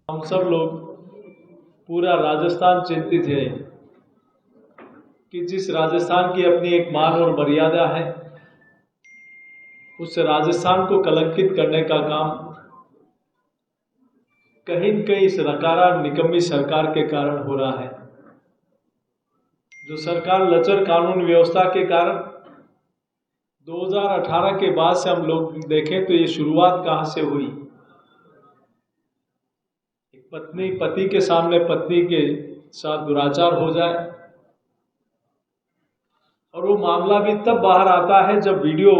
हम सब लोग पूरा राजस्थान चिंतित है कि जिस राजस्थान की अपनी एक मान और मर्यादा है, उस राजस्थान को कलंकित करने का काम कहीं न कहीं इस रकारा निकम्मी सरकार के कारण हो रहा है। जो सरकार लचर कानून व्यवस्था के कारण 2018 के बाद से हम लोग देखें तो ये शुरुआत कहां से हुई। एक पत्नी पति के सामने पत्नी के साथ दुराचार हो जाए और वो मामला भी तब बाहर आता है जब वीडियो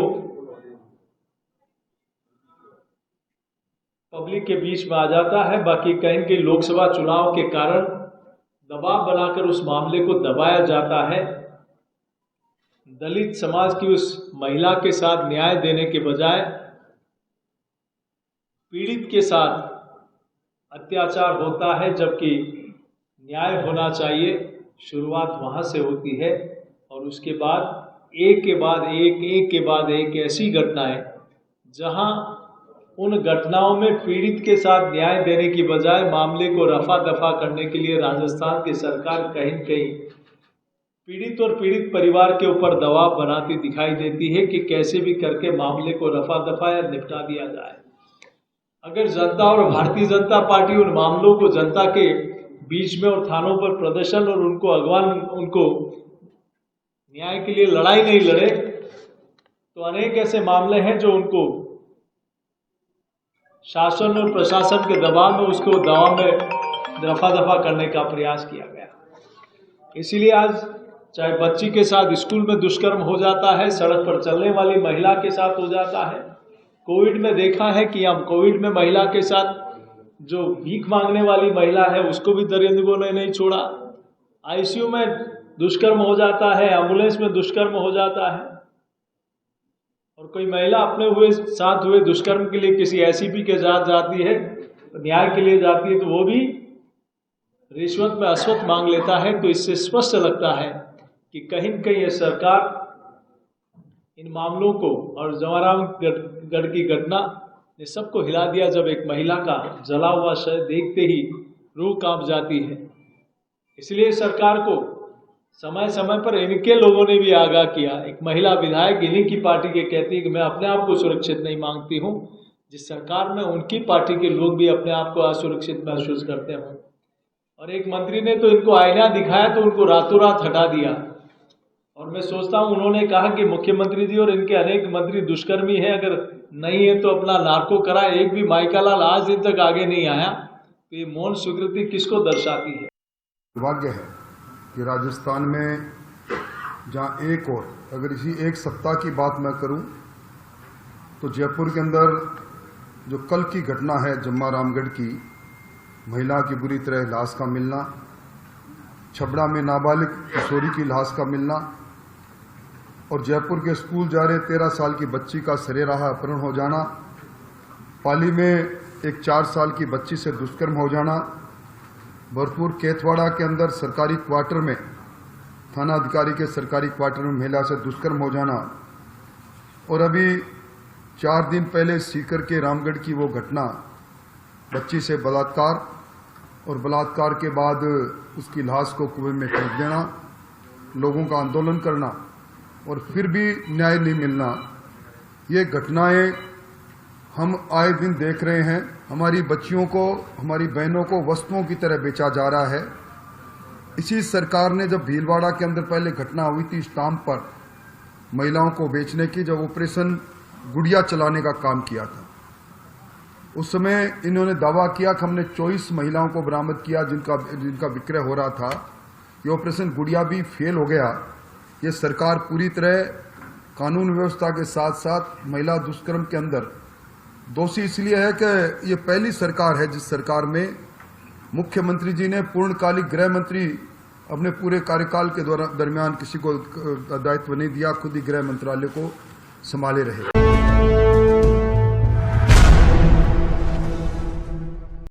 पब्लिक के बीच में आ जाता है। बाकी कहीं के लोकसभा चुनाव के कारण दबाव बनाकर उस मामले को दबाया जाता है। दलित समाज की उस महिला के साथ न्याय देने के बजाय पीड़ित के साथ अत्याचार होता है, जबकि न्याय होना चाहिए। शुरुआत वहां से होती है और उसके बाद एक के बाद एक ऐसी घटनाएं जहां उन घटनाओं में पीड़ित के साथ न्याय देने की बजाय मामले को रफा दफा करने के लिए राजस्थान की सरकार कहीं न कहीं पीड़ित और पीड़ित परिवार के ऊपर दबाव बनाती दिखाई देती है कि कैसे भी करके मामले को रफा दफा या निपटा दिया जाए। अगर जनता और भारतीय जनता पार्टी उन मामलों को जनता के बीच में और थानों पर प्रदर्शन और उनको न्याय के लिए लड़ाई नहीं लड़े, तो अनेक ऐसे मामले हैं जो उनको शासन और प्रशासन के दबाव में उसको दबाव में रफा दफा करने का प्रयास किया गया। इसीलिए आज चाहे बच्ची के साथ स्कूल में दुष्कर्म हो जाता है, सड़क पर चलने वाली महिला के साथ हो जाता है। कोविड में देखा है कि हम कोविड में महिला के साथ जो भीख मांगने वाली महिला है उसको भी दरिंदगों ने नहीं छोड़ा। आईसीयू में दुष्कर्म हो जाता है, एम्बुलेंस में दुष्कर्म हो जाता है। और कोई महिला अपने साथ हुए दुष्कर्म के लिए किसी एसीपी के साथ जाती है, न्याय के लिए जाती है, तो वो भी रिश्वत में अश्वत मांग लेता है। तो इससे स्पष्ट लगता है कि कहीं न कहीं ये सरकार इन मामलों को और जवाहरगढ़ की घटना ने सबको हिला दिया, जब एक महिला का जला हुआ शव देखते ही रूह कांप जाती है। इसलिए सरकार को समय समय पर इनके लोगों ने भी आगाह किया। एक महिला विधायक इन्हीं की पार्टी के कहती है कि मैं अपने आप को सुरक्षित नहीं मांगती हूँ, जिस सरकार में उनकी पार्टी के लोग भी अपने आप को असुरक्षित महसूस करते हों। और एक मंत्री ने तो इनको आईना दिखाया तो उनको रातों रात हटा दिया। और मैं सोचता हूँ उन्होंने कहा कि मुख्यमंत्री जी और इनके अनेक मंत्री दुष्कर्मी हैं, अगर नहीं है तो अपना नार्को करा। एक भी माइकालाल आज दिन तक आगे नहीं आया, तो ये मौन स्वीकृति किसको दर्शाती है। दुर्भाग्य है कि राजस्थान में जहाँ अगर इसी एक सप्ताह की बात मैं करूं तो जयपुर के अंदर जो कल की घटना है जम्मा रामगढ़ की महिला की बुरी तरह लाश का मिलना, छबड़ा में नाबालिग किशोरी की लाश का मिलना और जयपुर के स्कूल जा रहे 13 साल की बच्ची का सरेराह अपहरण हो जाना, पाली में एक 4 साल की बच्ची से दुष्कर्म हो जाना, भरतपुर केथवाड़ा के अंदर सरकारी क्वार्टर में थाना अधिकारी के सरकारी क्वार्टर में महिला से दुष्कर्म हो जाना और अभी 4 दिन पहले सीकर के रामगढ़ की वो घटना, बच्ची से बलात्कार और बलात्कार के बाद उसकी लाश को कुएं में फेंक देना, लोगों का आंदोलन करना और फिर भी न्याय नहीं मिलना। ये घटनाएं हम आए दिन देख रहे हैं। हमारी बच्चियों को, हमारी बहनों को वस्तुओं की तरह बेचा जा रहा है। इसी सरकार ने जब भीलवाड़ा के अंदर पहले घटना हुई थी स्टाम्प पर महिलाओं को बेचने की, जब ऑपरेशन गुड़िया चलाने का काम किया था, उस समय इन्होंने दावा किया कि हमने 24 महिलाओं को बरामद किया जिनका विक्रय हो रहा था। ये ऑपरेशन गुड़िया भी फेल हो गया। ये सरकार पूरी तरह कानून व्यवस्था के साथ साथ महिला दुष्कर्म के अंदर दोषी इसलिए है कि ये पहली सरकार है जिस सरकार में मुख्यमंत्री जी ने पूर्णकालिक गृह मंत्री अपने पूरे कार्यकाल के दरमियान किसी को दायित्व नहीं दिया, खुद ही गृह मंत्रालय को संभाले रहे।